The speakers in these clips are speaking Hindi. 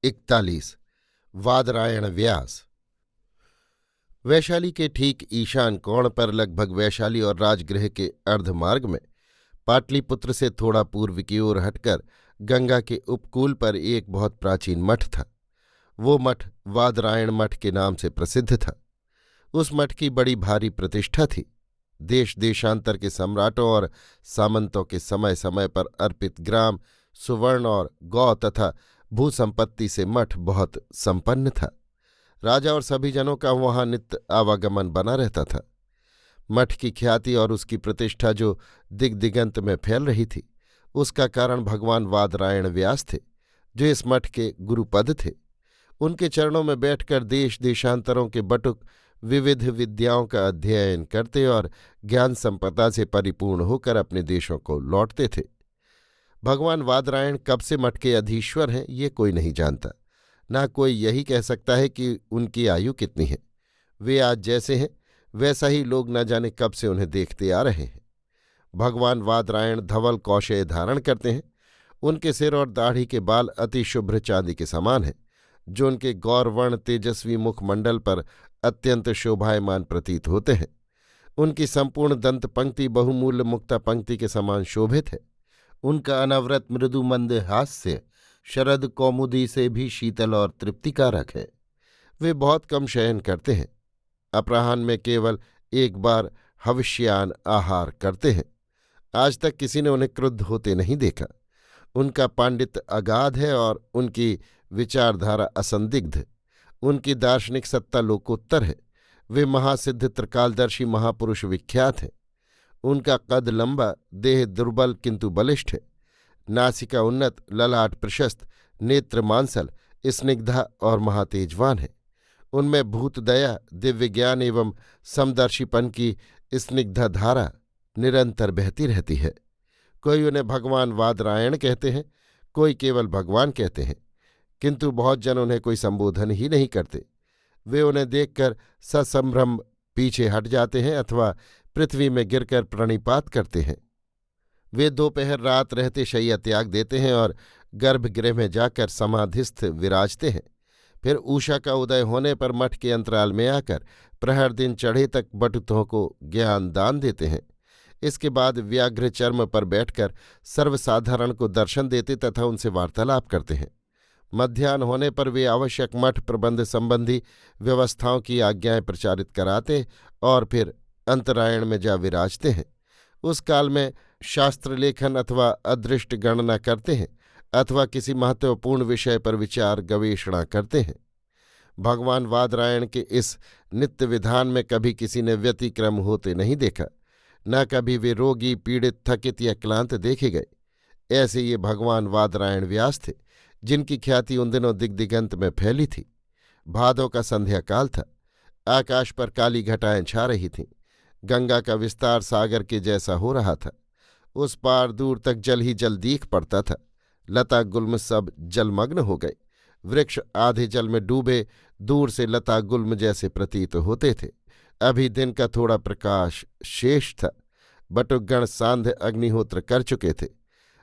41। वादरायण व्यास। वैशाली के ठीक ईशान कोण पर, लगभग वैशाली और राजगृह के अर्धमार्ग में, पाटलिपुत्र से थोड़ा पूर्व की ओर हटकर गंगा के उपकूल पर एक बहुत प्राचीन मठ था। वो मठ वादरायण मठ के नाम से प्रसिद्ध था। उस मठ की बड़ी भारी प्रतिष्ठा थी। देश देशांतर के सम्राटों और सामंतों के समय समय पर अर्पित ग्राम, सुवर्ण और गौ तथा भूसंपत्ति से मठ बहुत संपन्न था। राजा और सभी जनों का वहां नित्य आवागमन बना रहता था। मठ की ख्याति और उसकी प्रतिष्ठा जो दिग्दिगंत में फैल रही थी, उसका कारण भगवान वादरायण व्यास थे, जो इस मठ के गुरुपद थे। उनके चरणों में बैठकर देश देशांतरों के बटुक विविध विद्याओं का अध्ययन करते और ज्ञान संपदा से परिपूर्ण होकर अपने देशों को लौटते थे। भगवान वादरायण कब से मठ के अधीश्वर हैं, ये कोई नहीं जानता। ना कोई यही कह सकता है कि उनकी आयु कितनी है। वे आज जैसे हैं वैसा ही लोग न जाने कब से उन्हें देखते आ रहे हैं। भगवान वादरायण धवल कौशेय धारण करते हैं। उनके सिर और दाढ़ी के बाल अति शुभ्र चांदी के समान हैं, जो उनके गौरवर्ण तेजस्वी मुखमंडल पर अत्यंत शोभायमान प्रतीत होते हैं। उनकी संपूर्ण दंत पंक्ति बहुमूल्य मुक्ता पंक्ति के समान शोभित है। उनका अनवरत मृदु मंद हास्य शरद कौमुदी से भी शीतल और तृप्तिकारक है। वे बहुत कम शयन करते हैं। अपराह्न में केवल एक बार हविष्यान आहार करते हैं। आज तक किसी ने उन्हें क्रुद्ध होते नहीं देखा। उनका पांडित्य अगाध है और उनकी विचारधारा असंदिग्ध। उनकी दार्शनिक सत्ता लोकोत्तर है। वे महासिद्ध त्रिकालदर्शी महापुरुष विख्यात हैं। उनका कद लंबा, देह दुर्बल किंतु बलिष्ठ है। नासिका उन्नत, ललाट प्रशस्त, नेत्र मांसल, स्निग्धा और महातेजवान है। उनमें भूतदया, दिव्य ज्ञान एवं समदर्शीपन की स्निग्धा धारा निरंतर बहती रहती है। कोई उन्हें भगवान वादरायण कहते हैं, कोई केवल भगवान कहते हैं, किंतु बहुत जन उन्हें कोई संबोधन ही नहीं करते। वे उन्हें देखकर ससंभ्रम पीछे हट जाते हैं अथवा पृथ्वी में गिरकर प्रणिपात करते हैं। वे दोपहर रात रहते शय्या त्याग देते हैं और गर्भगृह में जाकर समाधिस्थ विराजते हैं। फिर उषा का उदय होने पर मठ के अंतराल में आकर प्रहर दिन चढ़े तक बटुकों को ज्ञान दान देते हैं। इसके बाद व्याघ्र चर्म पर बैठकर सर्वसाधारण को दर्शन देते तथा उनसे वार्तालाप करते हैं। मध्याह्न होने पर वे आवश्यक मठ प्रबंध संबंधी व्यवस्थाओं की आज्ञाएं प्रचारित कराते और फिर अंतरायण में जा विराजते हैं। उस काल में शास्त्र लेखन अथवा अदृष्ट गणना करते हैं अथवा किसी महत्वपूर्ण विषय पर विचार गवेषणा करते हैं। भगवान वादरायण के इस नित्य विधान में कभी किसी ने व्यतिक्रम होते नहीं देखा। न कभी वे रोगी, पीड़ित, थकित या क्लांत देखे गए। ऐसे ये भगवान वादरायण व्यास थे, जिनकी ख्याति उन दिनों दिग्दिगंत में फैली थी। भादों का संध्या काल था। आकाश पर काली घटाएं छा रही थीं। गंगा का विस्तार सागर के जैसा हो रहा था। उस पार दूर तक जल ही जल दीख पड़ता था। लता गुल्म सब जलमग्न हो गए। वृक्ष आधे जल में डूबे दूर से लता गुल्म जैसे प्रतीत होते थे। अभी दिन का थोड़ा प्रकाश शेष था। बटुकगण सांध्य अग्निहोत्र कर चुके थे।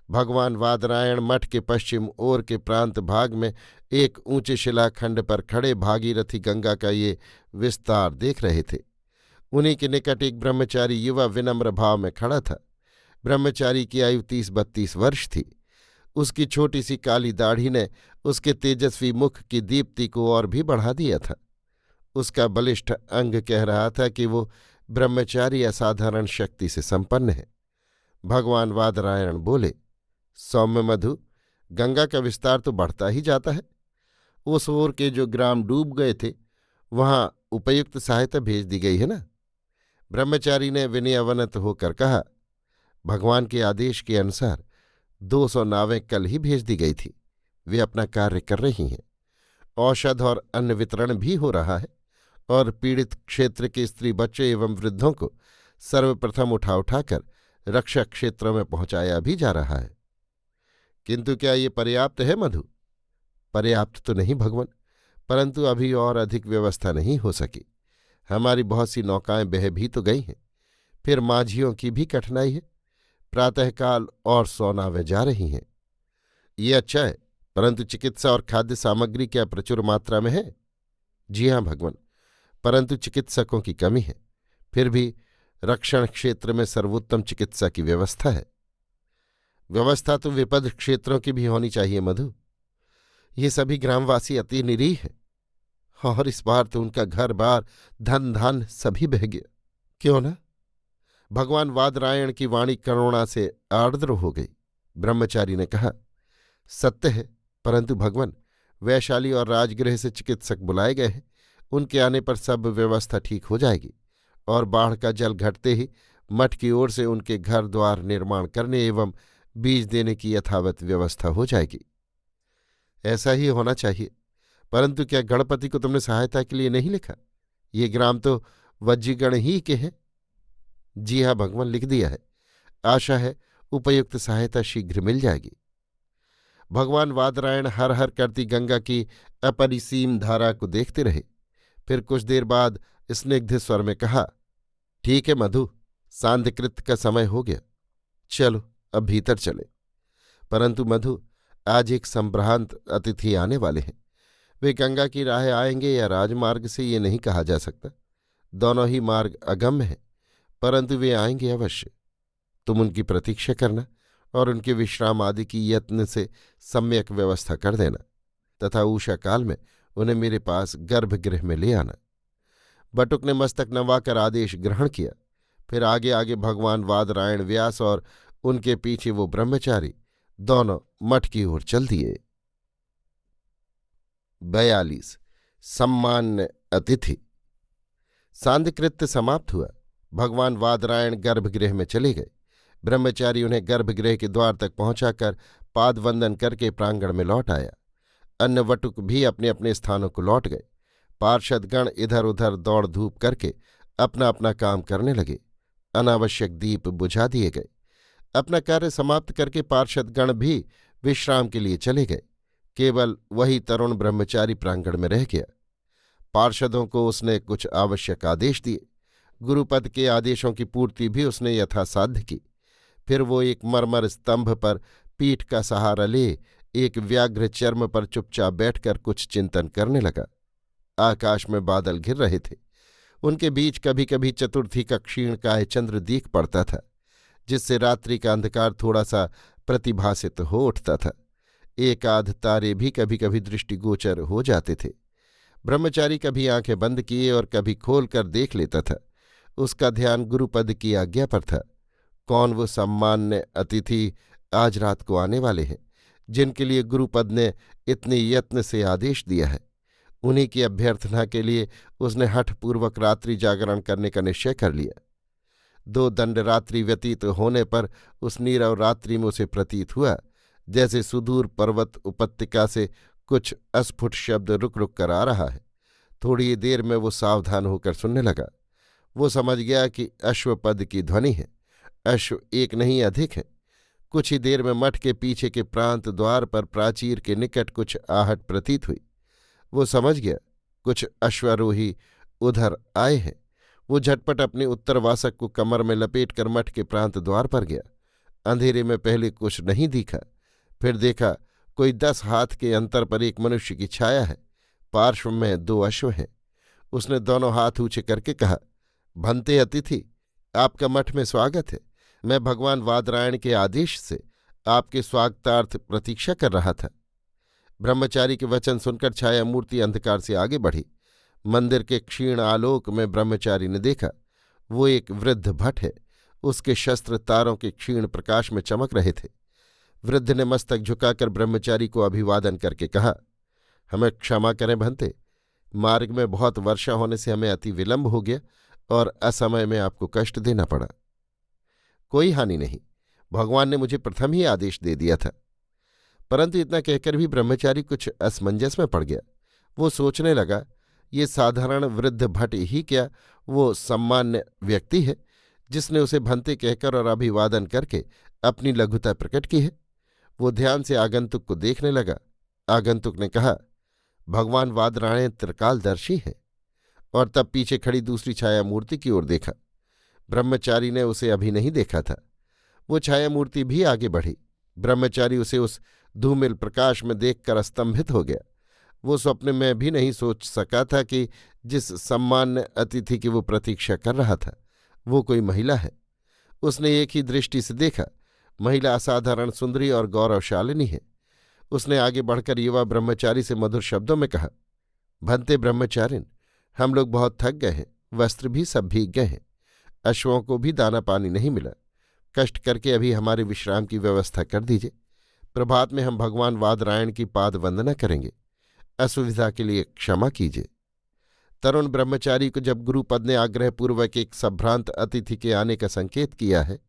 भगवान वादरायण मठ के पश्चिम ओर के प्रांत भाग में एक ऊंचे शिलाखंड पर खड़े भागीरथी गंगा का ये विस्तार देख रहे थे। उन्हीं के निकट एक ब्रह्मचारी युवा विनम्र भाव में खड़ा था। ब्रह्मचारी की आयु 30-32 वर्ष थी। उसकी छोटी सी काली दाढ़ी ने उसके तेजस्वी मुख की दीप्ति को और भी बढ़ा दिया था। उसका बलिष्ठ अंग कह रहा था कि वो ब्रह्मचारी असाधारण शक्ति से संपन्न है। भगवान वादरायण बोले, सौम्य मधु, गंगा का विस्तार तो बढ़ता ही जाता है। उस ओर के जो ग्राम डूब गए थे वहां उपयुक्त सहायता भेज दी गई है ना? ब्रह्मचारी ने विनयावनत होकर कहा, भगवान के आदेश के अनुसार 200 नावें कल ही भेज दी गई थी। वे अपना कार्य कर रही हैं। औषध और अन्न वितरण भी हो रहा है और पीड़ित क्षेत्र के स्त्री बच्चे एवं वृद्धों को सर्वप्रथम उठा उठाकर रक्षा क्षेत्रों में पहुंचाया भी जा रहा है। किंतु क्या ये पर्याप्त है मधु? पर्याप्त तो नहीं भगवान, परंतु अभी और अधिक व्यवस्था नहीं हो सकी। हमारी बहुत सी नौकाएं बह भी तो गई हैं। फिर माझियों की भी कठिनाई है। प्रातःकाल और 100 नावें जा रही हैं। ये अच्छा है, परंतु चिकित्सा और खाद्य सामग्री क्या प्रचुर मात्रा में है? जी हाँ भगवान, परंतु चिकित्सकों की कमी है। फिर भी रक्षण क्षेत्र में सर्वोत्तम चिकित्सा की व्यवस्था है। व्यवस्था तो विपद क्षेत्रों की भी होनी चाहिए मधु। ये सभी ग्रामवासी अति निरीह हैं, और इस बार तो उनका घर बार धन धान सभी बह गया। क्यों न? भगवान वादरायण की वाणी करुणा से आर्द्र हो गई। ब्रह्मचारी ने कहा, सत्य है, परंतु भगवान, वैशाली और राजगृह से चिकित्सक बुलाए गए हैं। उनके आने पर सब व्यवस्था ठीक हो जाएगी, और बाढ़ का जल घटते ही मठ की ओर से उनके घर द्वार निर्माण करने एवं बीज देने की यथावत व्यवस्था हो जाएगी। ऐसा ही होना चाहिए। परंतु क्या गणपति को तुमने सहायता के लिए नहीं लिखा? ये ग्राम तो वज्जीगण ही के हैं। जी हाँ भगवान, लिख दिया है। आशा है उपयुक्त सहायता शीघ्र मिल जाएगी। भगवान वादरायण हर हर करती गंगा की अपरिसीम धारा को देखते रहे। फिर कुछ देर बाद स्निग्ध स्वर में कहा, ठीक है मधु, सांध्यकृत का समय हो गया, चलो अब भीतर चले। परंतु मधु, आज एक संभ्रांत अतिथि आने वाले हैं। वे गंगा की राह आएंगे या राजमार्ग से ये नहीं कहा जा सकता। दोनों ही मार्ग अगम्य हैं, परंतु वे आएंगे अवश्य। तुम उनकी प्रतीक्षा करना और उनके विश्राम आदि की यत्न से सम्यक व्यवस्था कर देना, तथा उषा काल में उन्हें मेरे पास गर्भगृह में ले आना। बटुक ने मस्तक नवाकर आदेश ग्रहण किया। फिर आगे आगे भगवान वादरायण व्यास और उनके पीछे वो ब्रह्मचारी दोनों मठ की ओर चल दिए। 42 सम्मान्य अतिथि। सांध्यकृत्य समाप्त हुआ। भगवान वादरायण गर्भगृह में चले गए। ब्रह्मचारी उन्हें गर्भगृह के द्वार तक पहुंचाकर पादवंदन करके प्रांगण में लौट आया। अन्य वटुक भी अपने अपने स्थानों को लौट गए। पार्षदगण इधर उधर दौड़ धूप करके अपना अपना काम करने लगे। अनावश्यक दीप बुझा दिए गए। अपना कार्य समाप्त करके पार्षदगण भी विश्राम के लिए चले गए। केवल वही तरुण ब्रह्मचारी प्रांगण में रह गया। पार्षदों को उसने कुछ आवश्यक आदेश दिए। गुरुपद के आदेशों की पूर्ति भी उसने यथासाध्य की। फिर वो एक मरमर स्तंभ पर पीठ का सहारा ले एक व्याघ्र चर्म पर चुपचाप बैठकर कुछ चिंतन करने लगा। आकाश में बादल घिर रहे थे। उनके बीच कभी कभी चतुर्थी का क्षीणकाय चंद्र दीख पड़ता था, जिससे रात्रि का अंधकार थोड़ा सा प्रतिभासित हो उठता था। एक आध तारे भी कभी कभी दृष्टिगोचर हो जाते थे। ब्रह्मचारी कभी आंखें बंद किए और कभी खोल कर देख लेता था। उसका ध्यान गुरुपद की आज्ञा पर था। कौन वो सम्मान्य अतिथि आज रात को आने वाले हैं, जिनके लिए गुरुपद ने इतने यत्न से आदेश दिया है? उन्हीं की अभ्यर्थना के लिए उसने हठपूर्वक रात्रि जागरण करने का निश्चय कर लिया। 2 दंड रात्रि व्यतीत होने पर उस नीरव रात्रि में उसे प्रतीत हुआ जैसे सुदूर पर्वत उपत्यका से कुछ अस्फुट शब्द रुक रुक कर आ रहा है। थोड़ी देर में वो सावधान होकर सुनने लगा। वो समझ गया कि अश्वपद की ध्वनि है। अश्व एक नहीं अधिक है। कुछ ही देर में मठ के पीछे के प्रांत द्वार पर प्राचीर के निकट कुछ आहट प्रतीत हुई। वो समझ गया कुछ अश्वारोही उधर आए हैं। वो झटपट अपने उत्तरवासक को कमर में लपेटकर मठ के प्रांत द्वार पर गया। अंधेरे में पहले कुछ नहीं दिखा, फिर देखा कोई 10 हाथ के अंतर पर एक मनुष्य की छाया है। पार्श्व में 2 अश्व हैं। उसने दोनों हाथ ऊंचे करके कहा, भंते अतिथि, आपका मठ में स्वागत है। मैं भगवान वादरायण के आदेश से आपके स्वागतार्थ प्रतीक्षा कर रहा था। ब्रह्मचारी के वचन सुनकर छाया मूर्ति अंधकार से आगे बढ़ी। मंदिर के क्षीण आलोक में ब्रह्मचारी ने देखा वो एक वृद्ध भट है। उसके शस्त्र तारों के क्षीण प्रकाश में चमक रहे थे। वृद्ध ने मस्तक झुकाकर ब्रह्मचारी को अभिवादन करके कहा, हमें क्षमा करें भंते, मार्ग में बहुत वर्षा होने से हमें अति विलंब हो गया और असमय में आपको कष्ट देना पड़ा। कोई हानि नहीं, भगवान ने मुझे प्रथम ही आदेश दे दिया था। परंतु इतना कहकर भी ब्रह्मचारी कुछ असमंजस में पड़ गया। वो सोचने लगा, ये साधारण वृद्ध भट ही क्या वो सम्मान्य व्यक्ति है जिसने उसे भंते कहकर और अभिवादन करके अपनी लघुता प्रकट की है? वो ध्यान से आगंतुक को देखने लगा। आगंतुक ने कहा, भगवान वादरायण त्रिकालदर्शी है। और तब पीछे खड़ी दूसरी छाया मूर्ति की ओर देखा। ब्रह्मचारी ने उसे अभी नहीं देखा था। वो छाया मूर्ति भी आगे बढ़ी। ब्रह्मचारी उसे उस धूमिल प्रकाश में देखकर स्तंभित हो गया। वो स्वप्न में भी नहीं सोच सका था कि जिस सम्मान्य अतिथि की वो प्रतीक्षा कर रहा था वो कोई महिला है। उसने एक ही दृष्टि से देखा, महिला असाधारण सुंदरी और गौरवशालिनी है। उसने आगे बढ़कर युवा ब्रह्मचारी से मधुर शब्दों में कहा, भंते ब्रह्मचारिण, हम लोग बहुत थक गए हैं, वस्त्र भी सब भीग गए हैं, अश्वों को भी दाना पानी नहीं मिला। कष्ट करके अभी हमारे विश्राम की व्यवस्था कर दीजिए। प्रभात में हम भगवान वादरायण की पाद वंदना करेंगे। असुविधा के लिए क्षमा कीजिए। तरुण ब्रह्मचारी को जब गुरुपद ने आग्रहपूर्वक एक संभ्रांत अतिथि के आने का संकेत किया है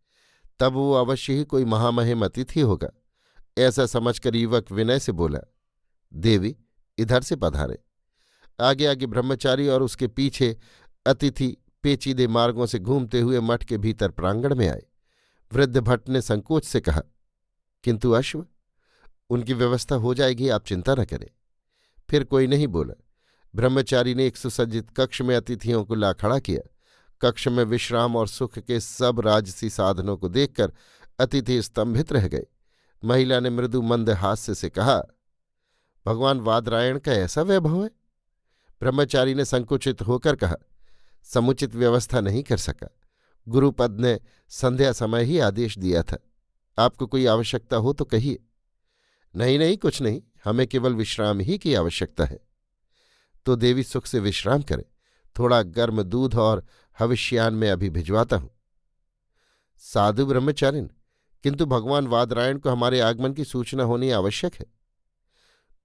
तब वो अवश्य ही कोई महामहिम अतिथि होगा, ऐसा समझकर युवक विनय से बोला, देवी इधर से पधारे। आगे आगे ब्रह्मचारी और उसके पीछे अतिथि पेचीदे मार्गों से घूमते हुए मठ के भीतर प्रांगण में आए। वृद्ध भट्ट ने संकोच से कहा, किंतु अश्व, उनकी व्यवस्था हो जाएगी, आप चिंता न करें। फिर कोई नहीं बोला। ब्रह्मचारी ने एक सुसज्जित कक्ष में अतिथियों को ला खड़ा किया। कक्ष में विश्राम और सुख के सब राजसी साधनों को देखकर अतिथि स्तंभित रह गए। महिला ने मृदु मंद हास्य से कहा, भगवान वादरायण का ऐसा वैभव है? ब्रह्मचारी ने संकुचित होकर कहा, समुचित व्यवस्था नहीं कर सका। गुरुपद ने संध्या समय ही आदेश दिया था। आपको कोई आवश्यकता हो तो कहिए। नहीं नहीं, कुछ नहीं, हमें केवल विश्राम ही की आवश्यकता है। तो देवी सुख से विश्राम करें। थोड़ा गर्म दूध और हविष्यान में अभी भिजवाता हूं। साधु ब्रह्मचारिण, किंतु भगवान वादरायण को हमारे आगमन की सूचना होनी आवश्यक है।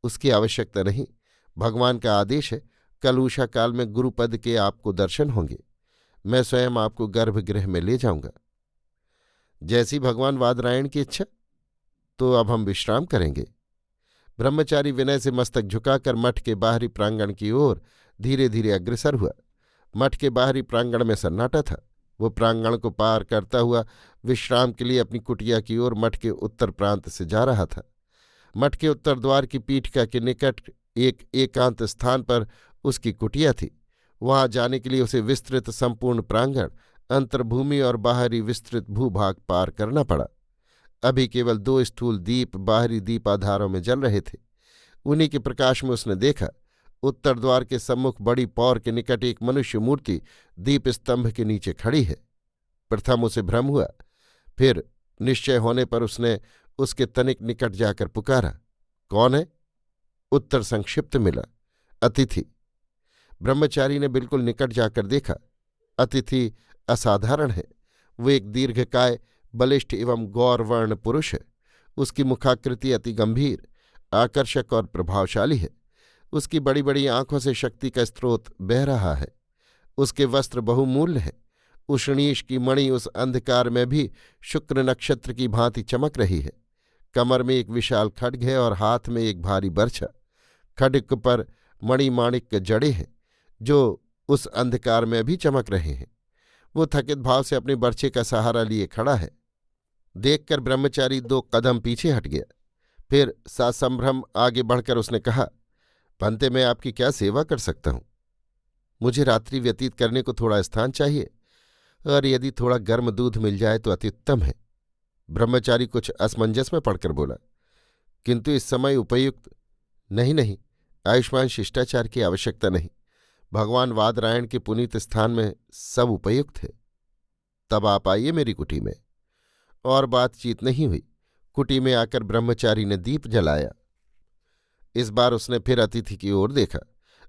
उसकी आवश्यकता नहीं, भगवान का आदेश है। कल उषा काल में गुरुपद के आपको दर्शन होंगे। मैं स्वयं आपको गर्भगृह में ले जाऊंगा। जैसी भगवान वादरायण की इच्छा। तो अब हम विश्राम करेंगे। ब्रह्मचारी विनय से मस्तक झुकाकर मठ के बाहरी प्रांगण की ओर धीरे धीरे अग्रसर हुआ। मठ के बाहरी प्रांगण में सन्नाटा था। वो प्रांगण को पार करता हुआ विश्राम के लिए अपनी कुटिया की ओर मठ के उत्तर प्रांत से जा रहा था। मठ के उत्तर द्वार की पीठिका के निकट एक एकांत स्थान पर उसकी कुटिया थी। वहां जाने के लिए उसे विस्तृत संपूर्ण प्रांगण, अंतर्भूमि और बाहरी विस्तृत भूभाग पार करना पड़ा। अभी केवल 2 स्थूल दीप बाहरी दीपाधारों में जल रहे थे। उन्हीं के प्रकाश में उसने देखा, उत्तर द्वार के सम्मुख बड़ी पौर के निकट एक मनुष्य मूर्ति दीप स्तंभ के नीचे खड़ी है। प्रथम उसे भ्रम हुआ, फिर निश्चय होने पर उसने उसके तनिक निकट जाकर पुकारा, कौन है? उत्तर संक्षिप्त मिला, अतिथि। ब्रह्मचारी ने बिल्कुल निकट जाकर देखा। अतिथि असाधारण है। वो एक दीर्घकाय, बलिष्ठ एवं गौरवर्ण पुरुष है। उसकी मुखाकृति अति गंभीर, आकर्षक और प्रभावशाली है। उसकी बड़ी बड़ी आंखों से शक्ति का स्रोत बह रहा है। उसके वस्त्र बहुमूल्य हैं। उष्णीश की मणि उस अंधकार में भी शुक्र नक्षत्र की भांति चमक रही है। कमर में एक विशाल खड्ग है और हाथ में एक भारी बर्छा। खड्ग पर मणिमाणिक्य जड़े हैं जो उस अंधकार में भी चमक रहे हैं। वो थकित भाव से अपने बर्छे का सहारा लिए खड़ा है। देखकर ब्रह्मचारी 2 कदम पीछे हट गया। फिर सासंभ्रम आगे बढ़कर उसने कहा, पंते, मैं आपकी क्या सेवा कर सकता हूं? मुझे रात्रि व्यतीत करने को थोड़ा स्थान चाहिए और यदि थोड़ा गर्म दूध मिल जाए तो अति उत्तम है। ब्रह्मचारी कुछ असमंजस में पड़कर बोला, किंतु इस समय उपयुक्त नहीं। नहीं, आयुष्मान शिष्टाचार की आवश्यकता नहीं। भगवान वादरायण के पुनीत स्थान में सब उपयुक्त है। तब आप आइए मेरी कुटी में। और बातचीत नहीं हुई। कुटी में आकर ब्रह्मचारी ने दीप जलाया। इस बार उसने फिर अतिथि की ओर देखा।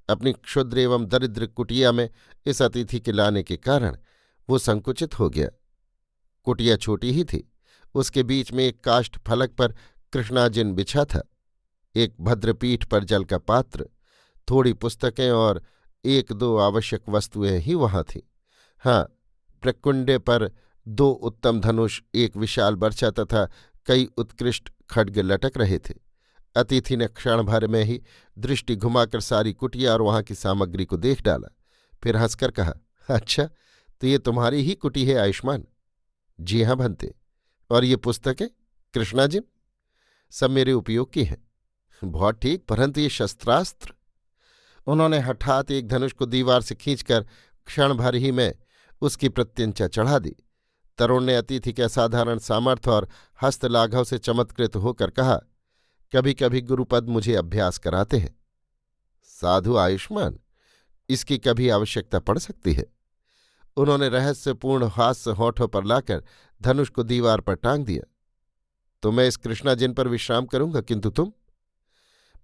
अपनी क्षुद्र एवं दरिद्र कुटिया में इस अतिथि के लाने के कारण वो संकुचित हो गया। कुटिया छोटी ही थी। उसके बीच में एक काष्ठ फलक पर कृष्णाजिन बिछा था। एक भद्रपीठ पर जल का पात्र, थोड़ी पुस्तकें और 1-2 आवश्यक वस्तुएं ही वहां थीं। हाँ, प्रकुंडे पर 2 उत्तम धनुष, एक विशाल बर्छा तथा कई उत्कृष्ट खड्ग लटक रहे थे। अतिथि ने क्षण भर में ही दृष्टि घुमाकर सारी कुटिया और वहां की सामग्री को देख डाला। फिर हंसकर कहा, अच्छा, तो ये तुम्हारी ही कुटी है आयुष्मान? जी हाँ भंते। और ये पुस्तकें, कृष्णाजिन, सब मेरे उपयोग की हैं। बहुत ठीक, परंतु ये शस्त्रास्त्र? उन्होंने हठात एक धनुष को दीवार से खींचकर क्षण भर ही में उसकी प्रत्यंचा चढ़ा दी। तरुण ने अतिथि के असाधारण सामर्थ्य और हस्तलाघव से चमत्कृत होकर कहा, कभी कभी गुरुपद मुझे अभ्यास कराते हैं। साधु आयुष्मान, इसकी कभी आवश्यकता पड़ सकती है? उन्होंने रहस्यपूर्ण हास्य होठों पर लाकर धनुष को दीवार पर टांग दिया। तो मैं इस कृष्णा जिन पर विश्राम करूंगा, किंतु तुम?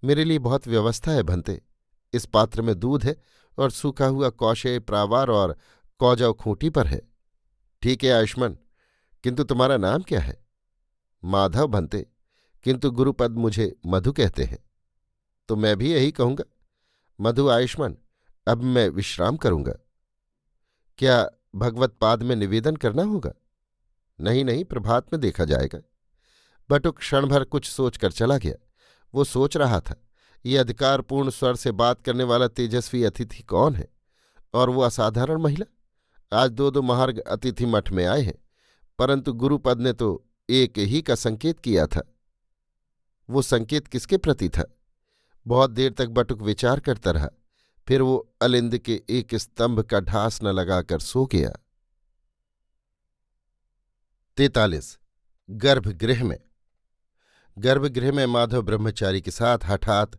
मेरे लिए बहुत व्यवस्था है भंते। इस पात्र में दूध है और सूखा हुआ कौशे प्रावार और कौजव खूंटी पर है। ठीक है आयुष्मान, किंतु तुम्हारा नाम क्या है? माधव भंते, किंतु गुरुपद मुझे मधु कहते हैं। तो मैं भी यही कहूंगा, मधु आयुष्मान। अब मैं विश्राम करूंगा। क्या भगवत पाद में निवेदन करना होगा? नहीं नहीं, प्रभात में देखा जाएगा। बटुक क्षण भर कुछ सोचकर चला गया। वो सोच रहा था, ये अधिकारपूर्ण स्वर से बात करने वाला तेजस्वी अतिथि कौन है, और वो असाधारण महिला। आज दो दो महार्घ अतिथि मठ में आए हैं, परंतु गुरुपद ने तो एक ही का संकेत किया था। वो संकेत किसके प्रति था? बहुत देर तक बटुक विचार करता रहा। फिर वो अलिंद के एक स्तंभ का ढास न लगाकर सो गया। 43। गर्भगृह में। गर्भगृह में माधव ब्रह्मचारी के साथ हठात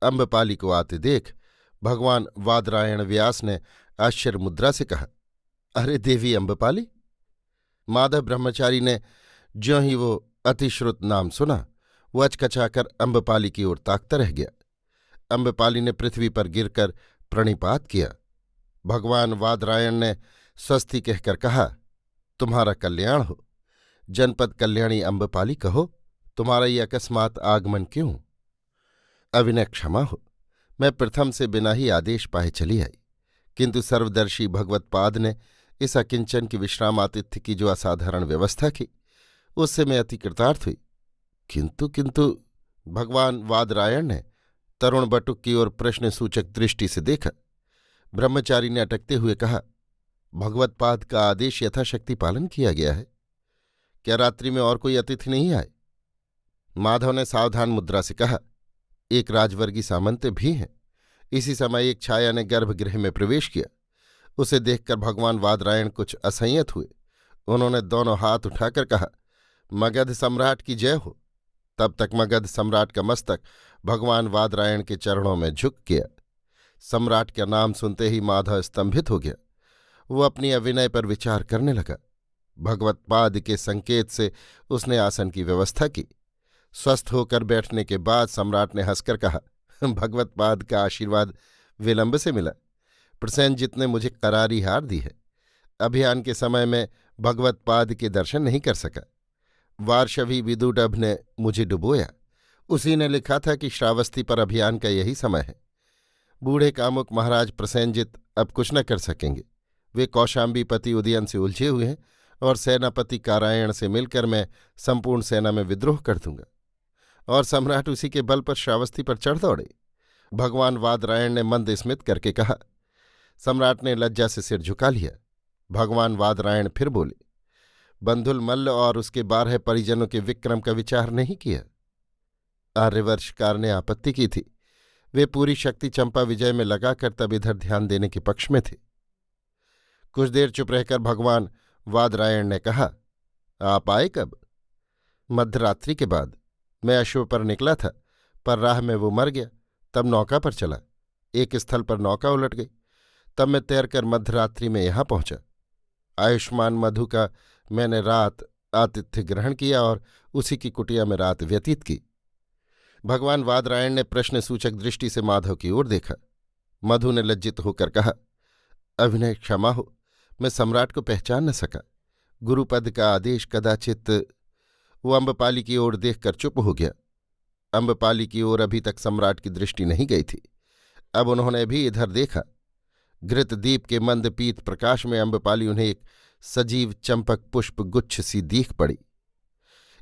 अम्बपाली को आते देख भगवान वादरायण व्यास ने आश्चर्य मुद्रा से कहा, अरे देवी अम्बपाली! माधव ब्रह्मचारी ने ज्यों ही वो अतिश्रुत नाम सुना, वो अचकचाकर अम्बपाली की ओर ताकता रह गया। अम्बपाली ने पृथ्वी पर गिरकर प्रणिपात किया। भगवान वादरायण ने स्वस्ति कहकर कहा, तुम्हारा कल्याण हो। जनपद कल्याणी अम्बपाली, कहो तुम्हारा ये अकस्मात आगमन क्यों? अविनय क्षमा हो, मैं प्रथम से बिना ही आदेश पाए चली आई, किंतु सर्वदर्शी भगवत्पाद ने इस अकिंचन की विश्रामातिथ्य की जो असाधारण व्यवस्था की, उससे मैं अति कृतार्थ हुई। किंतु भगवान वादरायण ने तरुण बटुक की ओर प्रश्नसूचक दृष्टि से देखा। ब्रह्मचारी ने अटकते हुए कहा, भगवत्पाद का आदेश यथाशक्ति पालन किया गया है। क्या रात्रि में और कोई अतिथि नहीं आए? माधव ने सावधान मुद्रा से कहा, एक राजवर्गीय सामंत भी हैं। इसी समय एक छाया ने गर्भगृह में प्रवेश किया। उसे देखकर भगवान वादरायण कुछ असंयत हुए। उन्होंने दोनों हाथ उठाकर कहा, मगध सम्राट की जय हो। तब तक मगध सम्राट का मस्तक भगवान वादरायण के चरणों में झुक गया। सम्राट का नाम सुनते ही माधव स्तंभित हो गया। वो अपनी अविनय पर विचार करने लगा। भगवत्पाद के संकेत से उसने आसन की व्यवस्था की। स्वस्थ होकर बैठने के बाद सम्राट ने हंसकर कहा, भगवत्पाद का आशीर्वाद विलंब से मिला। प्रसेनजित ने मुझे करारी हार दी है। अभियान के समय में भगवत्पाद के दर्शन नहीं कर सका। वार्षवी विदुडभ ने मुझे डुबोया। उसी ने लिखा था कि श्रावस्ती पर अभियान का यही समय है। बूढ़े कामुक महाराज प्रसेनजित अब कुछ न कर सकेंगे। वे कौशाम्बीपति उदयन से उलझे हुए हैं और सेनापति कारायण से मिलकर मैं संपूर्ण सेना में विद्रोह कर दूंगा। और सम्राट उसी के बल पर श्रावस्ती पर चढ़ दौड़े। भगवान वादरायण ने मंद स्मित करके कहा। सम्राट ने लज्जा से सिर झुका लिया। भगवान वादरायण फिर बोले, बंधुल मल्ल और उसके 12 परिजनों के विक्रम का विचार नहीं किया? आर्यवर्षकार ने आपत्ति की थी। वे पूरी शक्ति चंपा विजय में लगाकर तब इधर ध्यान देने के पक्ष में थे। कुछ देर चुप रहकर भगवान वादरायण ने कहा, आप आए कब? मध्यरात्रि के बाद। मैं अश्व पर निकला था, पर राह में वो मर गया। तब नौका पर चला। एक स्थल पर नौका उलट गई। तब मैं तैरकर मध्यरात्रि में यहां पहुंचा। आयुष्मान मधु का मैंने रात आतिथ्य ग्रहण किया और उसी की कुटिया में रात व्यतीत की। भगवान वादरायण ने प्रश्नसूचक दृष्टि से माधव की ओर देखा। मधु ने लज्जित होकर कहा, अभिनय क्षमा हो, मैं सम्राट को पहचान न सका। गुरुपद का आदेश कदाचित। वो अम्बपाली की ओर देखकर चुप हो गया। अम्बपाली की ओर अभी तक सम्राट की दृष्टि नहीं गई थी। अब उन्होंने भी इधर देखा। घृतदीप के मंद पीत प्रकाश में अम्बपाली उन्हें एक सजीव चंपक पुष्प गुच्छ सी दीख पड़ी।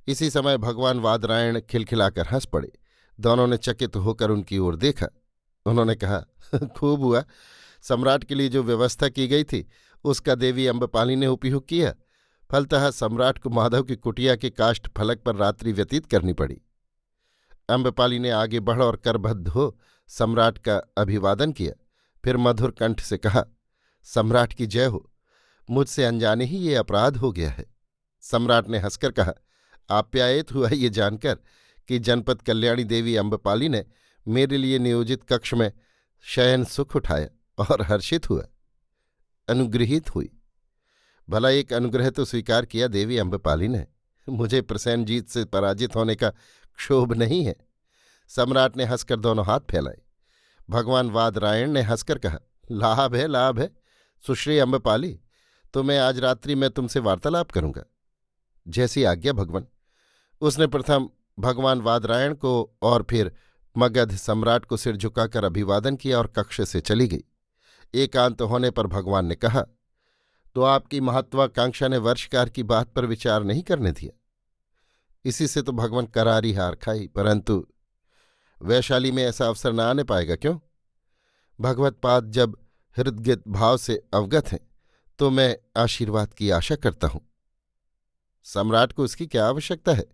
इसी समय भगवान वादरायण खिलखिलाकर हंस पड़े। दोनों ने चकित होकर उनकी ओर देखा। उन्होंने कहा, खूब हुआ। सम्राट के लिए जो व्यवस्था की गई थी उसका देवी अम्बपाली ने उपयोग किया। फलतः सम्राट को माधव की कुटिया के काष्ठ फलक पर रात्रि व्यतीत करनी पड़ी। अम्बपाली ने आगे बढ़ और करबद्ध हो सम्राट का अभिवादन किया। फिर मधुर कंठ से कहा, सम्राट की जय हो। मुझसे अनजाने ही ये अपराध हो गया है। सम्राट ने हंसकर कहा, आप्यायित हुआ ये जानकर कि जनपद कल्याणी देवी अम्बपाली ने मेरे लिए नियोजित कक्ष में शयन सुख उठाया और हर्षित हुआ, अनुगृहित हुई। भला एक अनुग्रह तो स्वीकार किया देवी अम्बपाली ने। मुझे प्रसेनजीत से पराजित होने का क्षोभ नहीं है। सम्राट ने हंसकर दोनों हाथ फैलाए। भगवान वादरायण ने हंसकर कहा, लाभ है, लाभ है सुश्री अम्बपाली, तो मैं आज रात्रि में तुमसे वार्तालाप करूंगा। जैसी आज्ञा भगवान। उसने प्रथम भगवान वादरायण को और फिर मगध सम्राट को सिर झुकाकर अभिवादन किया और कक्ष से चली गई। एकांत होने पर भगवान ने कहा, तो आपकी महत्वाकांक्षा ने वर्षकार की बात पर विचार नहीं करने दिया। इसी से तो भगवान करारी हार खाई, परंतु वैशाली में ऐसा अवसर न आने पाएगा क्यों? भगवत पाद जब हृदयगत भाव से अवगत हैं तो मैं आशीर्वाद की आशा करता हूं। सम्राट को उसकी क्या आवश्यकता है?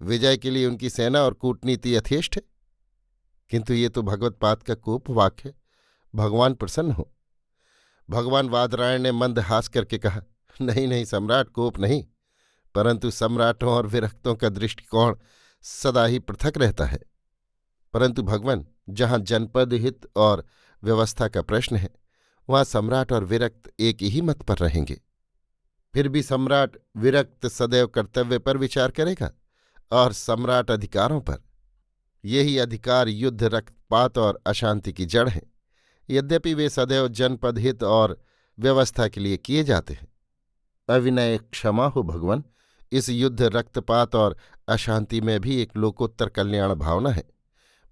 विजय के लिए उनकी सेना और कूटनीति यथेष्ट है। किंतु ये तो भगवत पाद का कोप वाक्य है। भगवान प्रसन्न हो। भगवान वादरायण ने मंद हास करके कहा, नहीं नहीं सम्राट, कोप नहीं, परंतु सम्राटों और विरक्तों का दृष्टिकोण सदा ही पृथक रहता है। परंतु भगवान, जहां जनपद हित और व्यवस्था का प्रश्न है वहां सम्राट और विरक्त एक ही मत पर रहेंगे। फिर भी सम्राट विरक्त सदैव कर्तव्य पर विचार करेगा और सम्राट अधिकारों पर। यही अधिकार युद्ध, रक्तपात और अशांति की जड़ हैं। यद्यपि वे सदैव जनपद हित और व्यवस्था के लिए किए जाते हैं। अविनय क्षमा हो भगवान, इस युद्ध, रक्तपात और अशांति में भी एक लोकोत्तर कल्याण भावना है।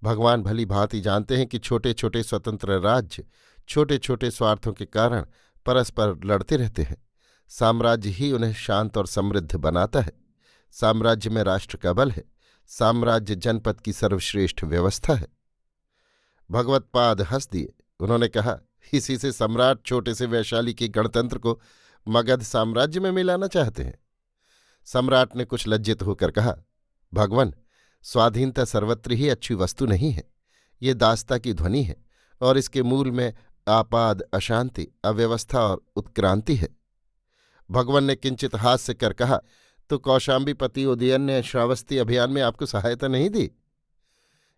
भगवान भली भांति जानते हैं कि छोटे छोटे स्वतंत्र राज्य छोटे छोटे स्वार्थों के कारण परस्पर लड़ते रहते हैं। साम्राज्य ही उन्हें शांत और समृद्ध बनाता है। साम्राज्य में राष्ट्र का बल है। साम्राज्य जनपद की सर्वश्रेष्ठ व्यवस्था है। भगवत्पाद हंस दिए। उन्होंने कहा, इसी से सम्राट छोटे से वैशाली के गणतंत्र को मगध साम्राज्य में मिलाना चाहते हैं। सम्राट ने कुछ लज्जित होकर कहा, भगवान, स्वाधीनता सर्वत्र ही अच्छी वस्तु नहीं है। ये दासता की ध्वनि है और इसके मूल में आपाद, अशांति, अव्यवस्था और उत्क्रांति है। भगवान ने किंचित हास्य कर कहा, तो कौशाम्बीपति उदयन ने श्रावस्ती अभियान में आपको सहायता नहीं दी?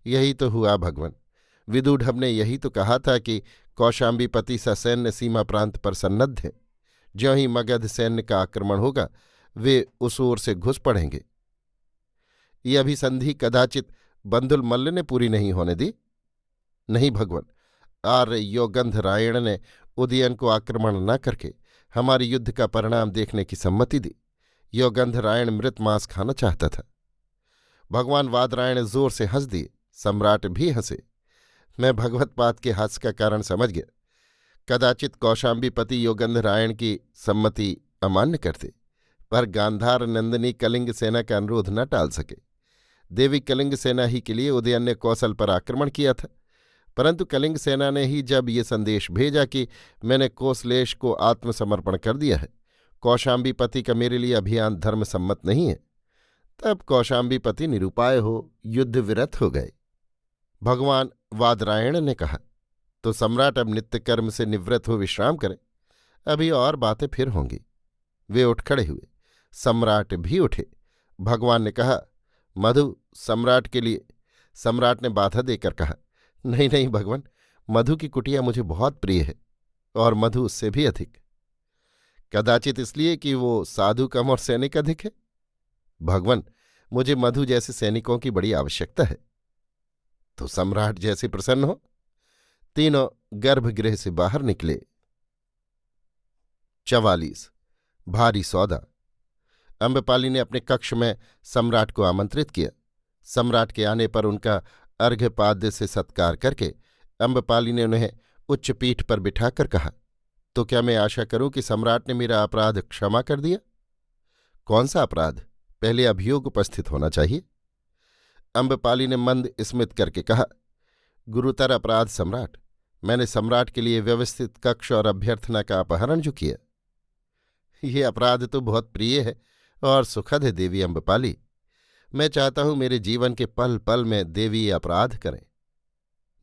यही तो हुआ भगवान। विदूढ़ ने यही तो कहा था कि कौशाम्बीपति ससैन्य सीमा प्रांत पर सन्नद्ध हैं। ज्यों ही मगध सैन्य का आक्रमण होगा वे उस ओर से घुस पड़ेंगे। ये अभिसंधि कदाचित बंधुल मल्ल ने पूरी नहीं होने दी। नहीं भगवान, आर्य योगंधरायण ने उदयन को आक्रमण न करके हमारे युद्ध का परिणाम देखने की सम्मति दी। योगंधरायण मृत मांस खाना चाहता था। भगवान वादरायण जोर से हंस दिए। सम्राट भी हंसे। मैं भगवत्पाद के हास्य का कारण समझ गया। कदाचित कौशाम्बीपति योगंधरायण की सम्मति अमान्य करते, पर गांधार नंदिनी कलिंग सेना का अनुरोध न टाल सके। देवी कलिंग सेना ही के लिए उदयन ने कौशल पर आक्रमण किया था, परंतु कलिंग सेना ने ही जब ये संदेश भेजा कि मैंने कोसलेश को आत्मसमर्पण कर दिया है, कौशाम्बीपति का मेरे लिए अभियान धर्मसम्मत नहीं है, तब कौशाम्बीपति निरुपाय हो युद्ध विरत हो गए। भगवान वादरायण ने कहा, तो सम्राट अब नित्य कर्म से निवृत्त हो विश्राम करें, अभी और बातें फिर होंगी। वे उठ खड़े हुए। सम्राट भी उठे। भगवान ने कहा, मधु सम्राट के लिए। सम्राट ने बाधा देकर कहा, नहीं नहीं भगवान, मधु की कुटिया मुझे बहुत प्रिय है और मधु उससे भी अधिक। कदाचित इसलिए कि वो साधु कम और सैनिक अधिक है। भगवान, मुझे मधु जैसे सैनिकों की बड़ी आवश्यकता है। तो सम्राट जैसे प्रसन्न हो। तीनों गर्भगृह से बाहर निकले। 44 भारी सौदा। अम्बपाली ने अपने कक्ष में सम्राट को आमंत्रित किया। सम्राट के आने पर उनका अर्घ्यपाद्य से सत्कार करके अम्बपाली ने उन्हें उच्च पीठ पर बिठाकर कहा, तो क्या मैं आशा करूं कि सम्राट ने मेरा अपराध क्षमा कर दिया? कौन सा अपराध? पहले अभियोग उपस्थित होना चाहिए। अम्बपाली ने मंद स्मित करके कहा, गुरुतर अपराध सम्राट। मैंने सम्राट के लिए व्यवस्थित कक्ष और अभ्यर्थना का अपहरण जो किया, ये अपराध तो बहुत प्रिय है और सुखद है देवी अम्बपाली। मैं चाहता हूं मेरे जीवन के पल पल में देवी ये अपराध करें।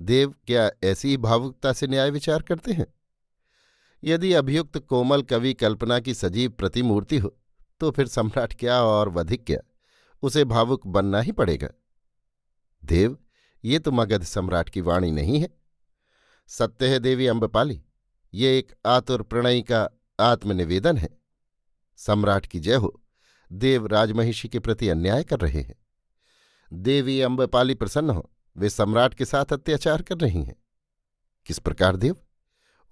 देव क्या ऐसी ही भावुकता से न्याय विचार करते हैं? यदि अभियुक्त कोमल कवि कल्पना की सजीव प्रतिमूर्ति हो तो फिर सम्राट क्या और वधिक क्या, उसे भावुक बनना ही पड़ेगा। देव, ये तो मगध सम्राट की वाणी नहीं है। सत्य है देवी अम्बपाली, ये एक आतुर प्रणयी का आत्मनिवेदन है। सम्राट की जय हो। देव राजमहिषी के प्रति अन्याय कर रहे हैं। देवी अम्बपाली प्रसन्न हो, वे सम्राट के साथ अत्याचार कर रही हैं। किस प्रकार देव?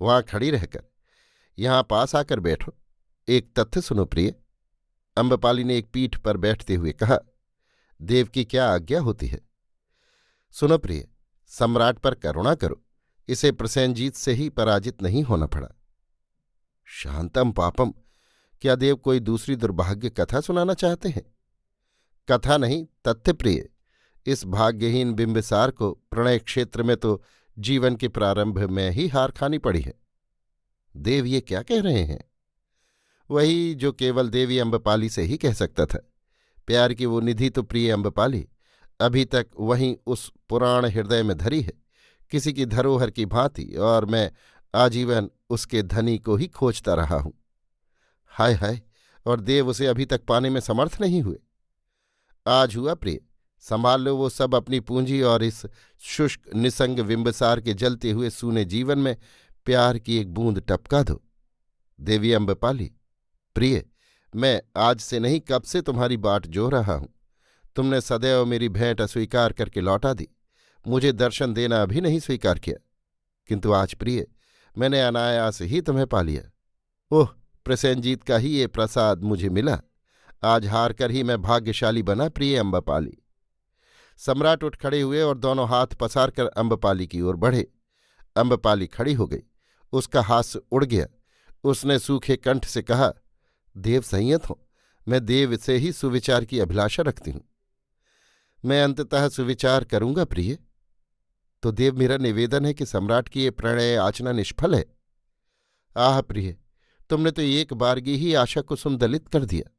वहां खड़ी रहकर यहां पास आकर बैठो, एक तथ्य सुनो प्रिय। अम्बपाली ने एक पीठ पर बैठते हुए कहा। देव की क्या आज्ञा होती है? सुनो प्रिय, सम्राट पर करुणा करो, इसे प्रसेनजीत से ही पराजित नहीं होना पड़ा। शांतम पापम, क्या देव कोई दूसरी दुर्भाग्य कथा सुनाना चाहते हैं? कथा नहीं, तथ्य प्रिय। इस भाग्यहीन बिंबिसार को प्रणय क्षेत्र में तो जीवन के प्रारंभ में ही हार खानी पड़ी है। देव ये क्या कह रहे हैं? वही जो केवल देवी अम्बपाली से ही कह सकता था। प्यार की वो निधि तो प्रिय अम्बपाली अभी तक वहीं उस पुराण हृदय में धरी है, किसी की धरोहर की भांति, और मैं आजीवन उसके धनी को ही खोजता रहा हूं। हाय हाय, और देव उसे अभी तक पाने में समर्थ नहीं हुए। आज हुआ प्रिय, संभाल लो वो सब अपनी पूंजी और इस शुष्क निसंग बिंबसार के जलते हुए सूने जीवन में प्यार की एक बूंद टपका दो। देवी अम्बपाली, प्रिय, मैं आज से नहीं कब से तुम्हारी बाट जोह रहा हूं। तुमने सदैव मेरी भेंट अस्वीकार करके लौटा दी, मुझे दर्शन देना भी नहीं स्वीकार किया, किंतु आज प्रिय मैंने अनायास ही तुम्हें पा लिया। ओह, प्रसेनजीत का ही ये प्रसाद मुझे मिला। आज हार कर ही मैं भाग्यशाली बना प्रिय अम्बपाली। सम्राट उठ खड़े हुए और दोनों हाथ पसार कर अम्बपाली की ओर बढ़े। अम्बपाली खड़ी हो गई, उसका हास्य उड़ गया। उसने सूखे कंठ से कहा, देव संयत हो, मैं देव से ही सुविचार की अभिलाषा रखती हूं। मैं अंततः सुविचार करूंगा प्रिय। तो देव, मेरा निवेदन है कि सम्राट की ये प्रणय याचना निष्फल है। आह प्रिय, तुमने तो एक बारगी ही आशा को सुमदलित कर दिया।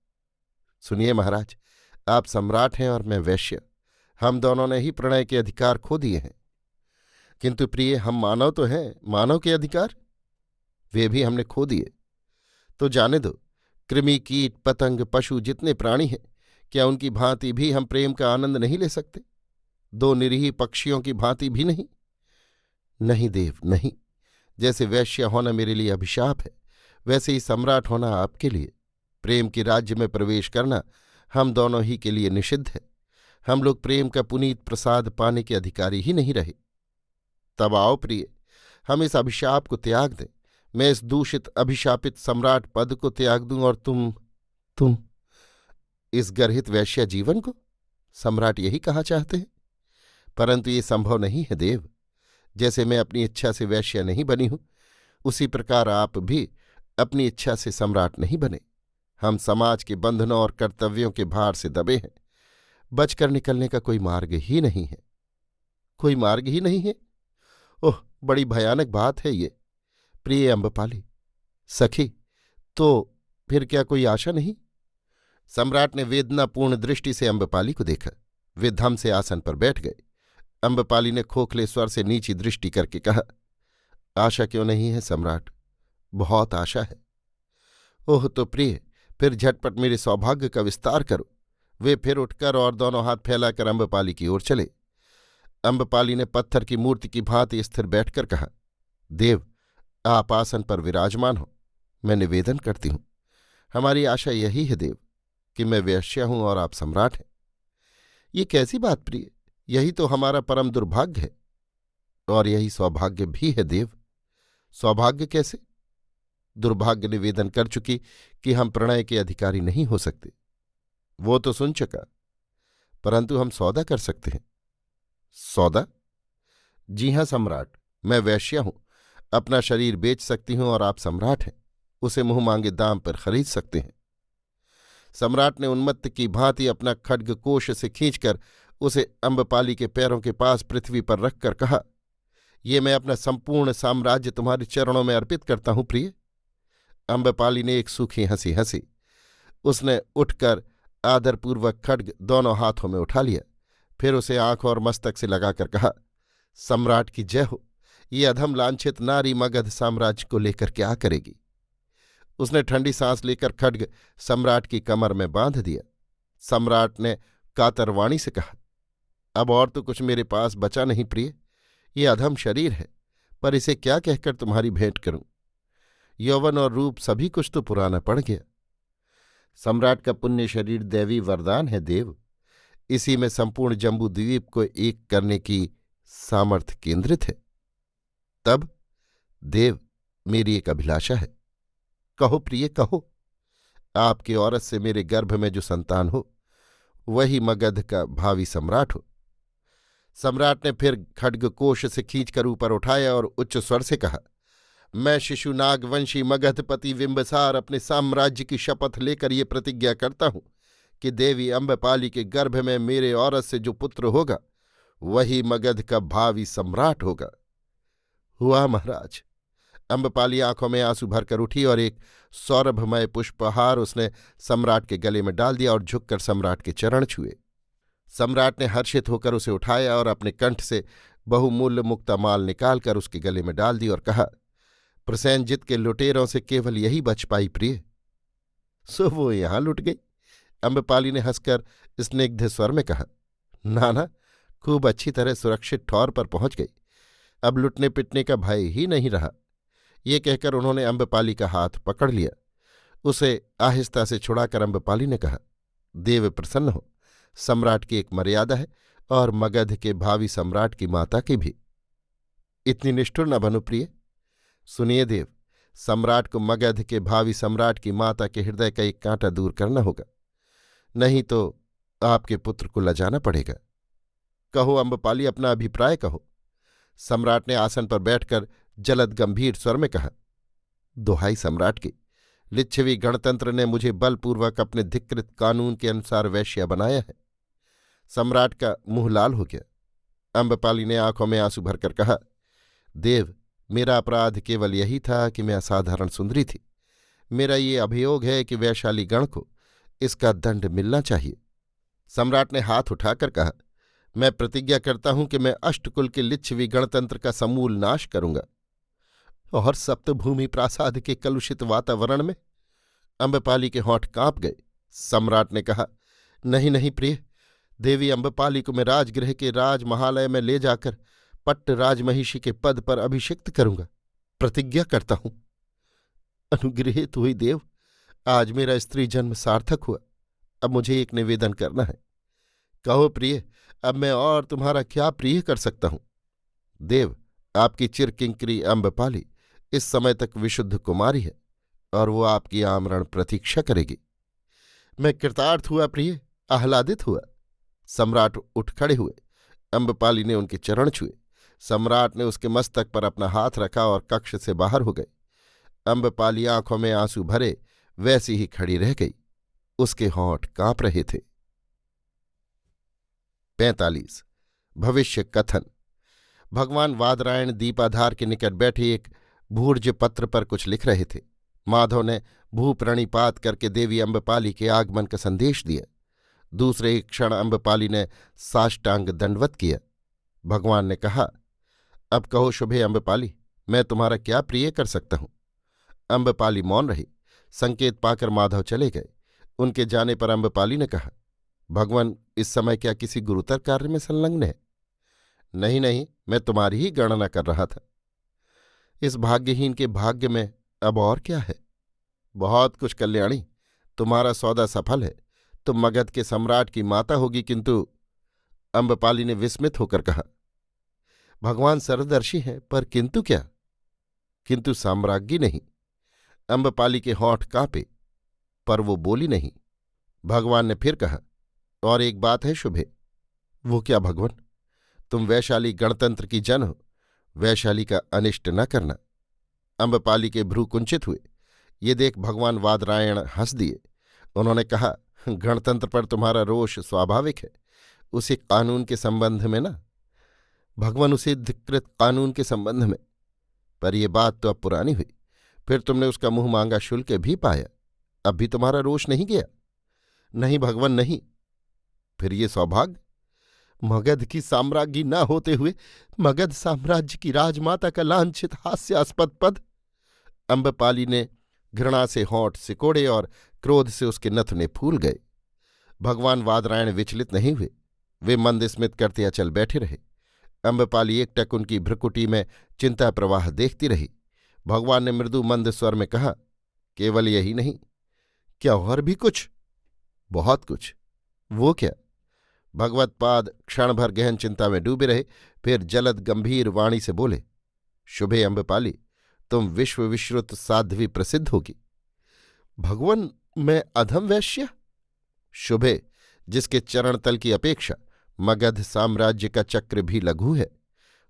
सुनिए महाराज, आप सम्राट हैं और मैं वैश्य, हम दोनों ने ही प्रणय के अधिकार खो दिए हैं। किंतु प्रिय, हम मानव तो हैं, मानव के अधिकार वे भी हमने खो दिए। तो जाने दो, कृमि, कीट, पतंग, पशु जितने प्राणी हैं, क्या उनकी भांति भी हम प्रेम का आनंद नहीं ले सकते? दो निरीह पक्षियों की भांति भी नहीं? नहीं देव, नहीं। जैसे वैश्य होना मेरे लिए अभिशाप है, वैसे ही सम्राट होना आपके लिए। प्रेम के राज्य में प्रवेश करना हम दोनों ही के लिए निषिद्ध है। हम लोग प्रेम का पुनीत प्रसाद पाने के अधिकारी ही नहीं रहे। तब आओ प्रिय, हम इस अभिशाप को त्याग दें। मैं इस दूषित अभिशापित सम्राट पद को त्याग दूं और तुम इस गर्हित वैश्य जीवन को। सम्राट यही कहा चाहते हैं, परंतु ये संभव नहीं है देव। जैसे मैं अपनी इच्छा से वैश्य नहीं बनी हूं, उसी प्रकार आप भी अपनी इच्छा से सम्राट नहीं बने। हम समाज के बंधनों और कर्तव्यों के भार से दबे हैं, बचकर निकलने का कोई मार्ग ही नहीं है। कोई मार्ग ही नहीं है? ओह, बड़ी भयानक बात है ये। प्रिय अम्बपाली, सखी, तो फिर क्या कोई आशा नहीं? सम्राट ने वेदनापूर्ण दृष्टि से अम्बपाली को देखा। वे धम से आसन पर बैठ गए। अम्बपाली ने खोखले स्वर से नीची दृष्टि करके कहा, आशा क्यों नहीं है सम्राट, बहुत आशा है। ओह, तो प्रिय, फिर झटपट मेरे सौभाग्य का विस्तार करो। वे फिर उठकर और दोनों हाथ फैलाकर अम्बपाली की ओर चले। अम्बपाली ने पत्थर की मूर्ति की भांति स्थिर बैठकर कहा, देव, आप आसन पर विराजमान हो, मैं निवेदन करती हूं। हमारी आशा यही है देव कि मैं वैश्य हूं और आप सम्राट हैं। ये कैसी बात प्रिय, यही तो हमारा परम दुर्भाग्य है, और यही सौभाग्य भी है देव। सौभाग्य कैसे? दुर्भाग्य निवेदन कर चुकी कि हम प्रणय के अधिकारी नहीं हो सकते, वो तो सुन चुका, परंतु हम सौदा कर सकते हैं। सौदा? जी हां सम्राट, मैं वैश्य हूं, अपना शरीर बेच सकती हूं और आप सम्राट हैं, उसे मुंह मांगे दाम पर खरीद सकते हैं। सम्राट ने उन्मत्त की भांति अपना खड्ग कोश से खींचकर उसे अम्बपाली के पैरों के पास पृथ्वी पर रखकर कहा, ये मैं अपना संपूर्ण साम्राज्य तुम्हारे चरणों में अर्पित करता हूं प्रिय। अम्बपाली ने एक सूखी हंसी हंसी। उसने उठकर आदरपूर्वक खड्ग दोनों हाथों में उठा लिया, फिर उसे आंख और मस्तक से लगाकर कहा, सम्राट की जय हो। ये अधम लांछित नारी मगध साम्राज्य को लेकर क्या करेगी? उसने ठंडी सांस लेकर खड्ग सम्राट की कमर में बांध दिया। सम्राट ने कातर वाणी से कहा, अब और तो कुछ मेरे पास बचा नहीं प्रिय। ये अधम शरीर है, पर इसे क्या कहकर तुम्हारी भेंट करूं। यौवन और रूप सभी कुछ तो पुराना पड़ गया। सम्राट का पुण्य शरीर दैवी वरदान है देव। इसी में संपूर्ण जम्बू द्वीप को एक करने की सामर्थ्य केंद्रित है। तब देव, मेरी एक अभिलाषा है। कहो प्रिय, कहो। आपकी औरत से मेरे गर्भ में जो संतान हो, वही मगध का भावी सम्राट हो। सम्राट ने फिर खड्ग कोश से खींचकर ऊपर उठाया और उच्च स्वर से कहा, मैं शिशु नागवंशी मगधपति बिंबसार अपने साम्राज्य की शपथ लेकर ये प्रतिज्ञा करता हूं कि देवी अम्बपाली के गर्भ में मेरे औरत से जो पुत्र होगा, वही मगध का भावी सम्राट होगा। हुआ महाराज। अम्बपाली आंखों में आंसू भरकर उठी और एक सौरभमय पुष्पहार उसने सम्राट के गले में डाल दिया और झुककर सम्राट के चरण छुए। सम्राट ने हर्षित होकर उसे उठाया और अपने कंठ से बहुमूल्य मुक्तामाल निकालकर उसके गले में डाल दी और कहा, प्रसेनजित के लुटेरों से केवल यही बच पाई प्रिय। सो वो यहां लुट गई। अम्बपाली ने हंसकर स्निग्ध स्वर में कहा, ना, खूब अच्छी तरह सुरक्षित ठौर पर पहुंच गई। अब लुटने पिटने का भय ही नहीं रहा। ये कहकर उन्होंने अम्बपाली का हाथ पकड़ लिया। उसे आहिस्ता से छुड़ाकर अम्बपाली ने कहा, देव प्रसन्न हो। सम्राट की एक मर्यादा है और मगध के भावी सम्राट की माता की भी। इतनी निष्ठुर न बनो प्रिय। सुनिए देव, सम्राट को मगध के भावी सम्राट की माता के हृदय का एक कांटा दूर करना होगा, नहीं तो आपके पुत्र को लजाना पड़ेगा। कहो अम्बपाली, अपना अभिप्राय कहो। सम्राट ने आसन पर बैठकर जलद गंभीर स्वर में कहा, दोहाई सम्राट की, लिच्छवी गणतंत्र ने मुझे बलपूर्वक अपने धिक्कृत कानून के अनुसार वैश्या बनाया है। सम्राट का मुंह लाल हो गया। अम्बपाली ने आंखों में आंसू भरकर कहा, देव, मेरा अपराध केवल यही था कि मैं असाधारण सुंदरी थी। मेरा ये अभियोग है कि वैशाली गण को इसका दंड मिलना चाहिए। सम्राट ने हाथ उठाकर कहा, मैं प्रतिज्ञा करता हूं कि मैं अष्टकुल के लिच्छवी गणतंत्र का समूल नाश करूंगा। और सप्तभूमि प्रासाद के कलुषित वातावरण में अम्बपाली के होंठ कांप गए। सम्राट ने कहा, नहीं नहीं प्रिय, देवी अम्बपाली को मैं राजगृह के राजमहालय में ले जाकर पट्ट राजमहिषी के पद पर अभिषिक्त करूंगा। प्रतिज्ञा करता हूं। अनुगृहीत हुई देव, आज मेरा स्त्री जन्म सार्थक हुआ। अब मुझे एक निवेदन करना है। कहो प्रिय, अब मैं और तुम्हारा क्या प्रिय कर सकता हूं। देव, आपकी चिरकिंकरी अम्बपाली इस समय तक विशुद्ध कुमारी है और वो आपकी आमरण प्रतीक्षा करेगी। मैं कृतार्थ हुआ प्रिय, आह्लादित हुआ। सम्राट उठ खड़े हुए। अम्बपाली ने उनके चरण छुए। सम्राट ने उसके मस्तक पर अपना हाथ रखा और कक्ष से बाहर हो गए। अम्बपाली आंखों में आंसू भरे वैसी ही खड़ी रह गई। उसके होंठ कांप रहे थे। 45 भविष्य कथन। भगवान वादरायण दीपाधार के निकट बैठे एक भूर्ज पत्र पर कुछ लिख रहे थे। माधव ने भूप्रणिपात करके देवी अम्बपाली के आगमन का संदेश दिया। दूसरे एक क्षण अम्बपाली ने साष्टांग दंडवत किया। भगवान ने कहा, अब कहो शुभे अम्बपाली, मैं तुम्हारा क्या प्रिय कर सकता हूं। अम्बपाली मौन रही। संकेत पाकर माधव चले गए। उनके जाने पर अम्बपाली ने कहा, भगवान इस समय क्या किसी गुरुतर कार्य में संलग्न है। नहीं, मैं तुम्हारी ही गणना कर रहा था। इस भाग्यहीन के भाग्य में अब और क्या है। बहुत कुछ कल्याणी, तुम्हारा सौदा सफल है। तुम मगध के सम्राट की माता होगी। किंतु अम्बपाली ने विस्मित होकर कहा, भगवान सर्वदर्शी हैं, पर किंतु क्या। किंतु साम्राज्ञी नहीं। अम्बपाली के होंठ कांपे, पर वो बोली नहीं। भगवान ने फिर कहा, और एक बात है शुभे। वो क्या भगवान। तुम वैशाली गणतंत्र की जन हो, वैशाली का अनिष्ट न करना। अम्बपाली के भ्रू कुंचित हुए। ये देख भगवान वादरायण हंस दिए। उन्होंने कहा, गणतंत्र पर तुम्हारा रोष स्वाभाविक है, उसी कानून के संबंध में ना। भगवान उसी धिक्कृत कानून के संबंध में। पर यह बात तो अब पुरानी हुई। फिर तुमने उसका मुंह मांगा शुल्क भी पाया। अब भी तुम्हारा रोष नहीं गया। नहीं भगवान नहीं। फिर ये सौभाग्य। मगध की साम्राज्ञी न होते हुए मगध साम्राज्य की राजमाता का लांछित हास्यास्पद पद। अम्बपाली ने घृणा से होंठ सिकोड़े और क्रोध से उसके नथने फूल गए। भगवान वादरायण विचलित नहीं हुए। वे मंद स्मित करते अचल बैठे रहे। अम्बपाली एकटक उनकी भ्रुकुटी में चिंता प्रवाह देखती रही। भगवान ने मृदु मंद स्वर में कहा, केवल यही नहीं, क्या और भी कुछ? बहुत कुछ। वो क्या? भगवत पाद क्षण भर गहन चिंता में डूबे रहे, फिर जलद गंभीर वाणी से बोले, शुभे अम्बपाली, तुम विश्व विश्रुत साध्वी प्रसिद्ध होगी। भगवान, मैं अधम वैश्य? शुभे, जिसके चरण तल की अपेक्षा मगध साम्राज्य का चक्र भी लघु है,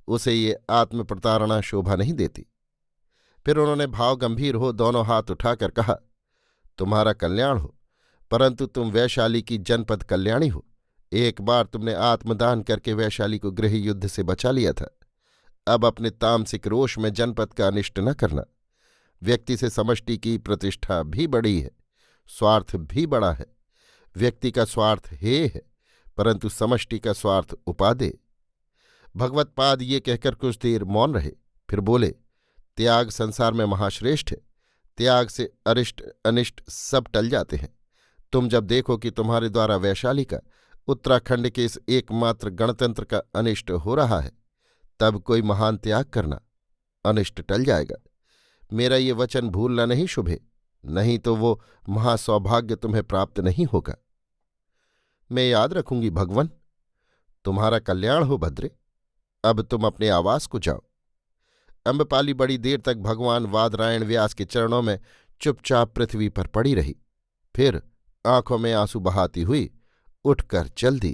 उसे ये आत्म प्रतारणा शोभा नहीं देती। फिर उन्होंने भाव गंभीर हो दोनों हाथ उठाकर कहा, तुम्हारा कल्याण हो, परंतु तुम वैशाली की जनपद कल्याणी हो। एक बार तुमने आत्मदान करके वैशाली को गृह युद्ध से बचा लिया था। अब अपने तामसिक रोष में जनपद का अनिष्ट न करना। व्यक्ति से समष्टि की प्रतिष्ठा भी बड़ी है, स्वार्थ भी बड़ा है। व्यक्ति का स्वार्थ हेय है, परंतु समष्टि का स्वार्थ उपादेय। भगवत पाद ये कहकर कुछ देर मौन रहे, फिर बोले, त्याग संसार में महाश्रेष्ठ है। त्याग से अरिष्ट अनिष्ट सब टल जाते हैं। तुम जब देखो कि तुम्हारे द्वारा वैशाली का, उत्तराखंड के इस एकमात्र गणतंत्र का अनिष्ट हो रहा है, तब कोई महान त्याग करना, अनिष्ट टल जाएगा। मेरा ये वचन भूलना नहीं शुभे, नहीं तो वो महासौभाग्य तुम्हें प्राप्त नहीं होगा। मैं याद रखूंगी भगवन। तुम्हारा कल्याण हो भद्रे। अब तुम अपने आवास को जाओ। अम्बपाली बड़ी देर तक भगवान वादरायण व्यास के चरणों में चुपचाप पृथ्वी पर पड़ी रही, फिर आंखों में आंसू बहाती हुई उठकर चल दी।